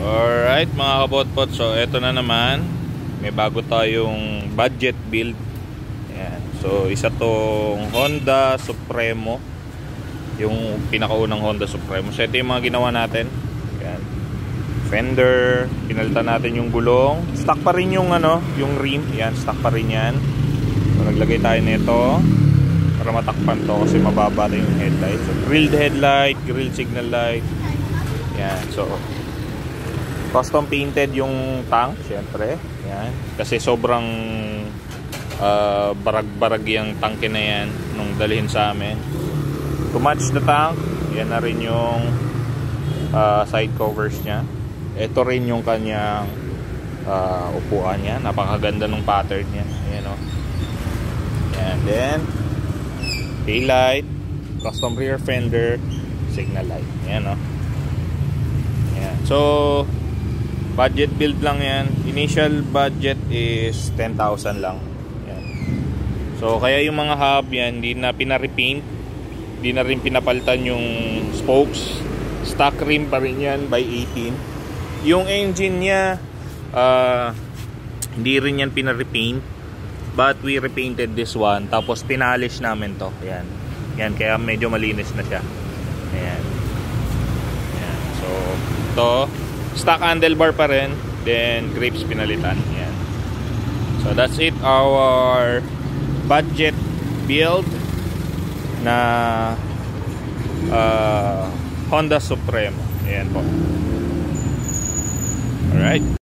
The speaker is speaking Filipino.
Alright mga kabotpot, so eto na naman, may bago tayong budget build. Ayan. So isa tong Honda Supremo, yung pinakaunang Honda Supremo. So ito yung mga ginawa natin. Ayan. Fender, pinalitan natin yung gulong. Stock pa rin yung yung rim. Ayan, stock pa rin yan. So naglagay tayo nito para matakpan to kasi mababa na yung headlight. So grilled headlight, grilled signal light. Ayan, so custom painted yung tank, syempre. Yan. Kasi sobrang barag-barag yung tanke na yan nung dalhin sa amin. To match the tank, yan na rin yung side covers nya. Ito rin yung kanyang upuan nya. Napakaganda ng pattern nya. Ayan, and then taillight, custom rear fender, signal light. Ayan, Ayan. So budget build lang yan. Initial budget is 10,000 lang. Yan. So kaya yung mga hub yan, hindi na pina-repaint, hindi na rin pinapalitan yung spokes. Stock rim pa rin yan by 18. Yung engine nya hindi rin yan pina-repaint, but we repainted this one. Tapos pinalish namin to. Yan. Yan, kaya medyo malinis na siya. Ayan. Ayan. So to stock handlebar pa rin, then grips pinalitan. Yan. So that's it, our budget build na Honda Supremo. Ayan po. Alright.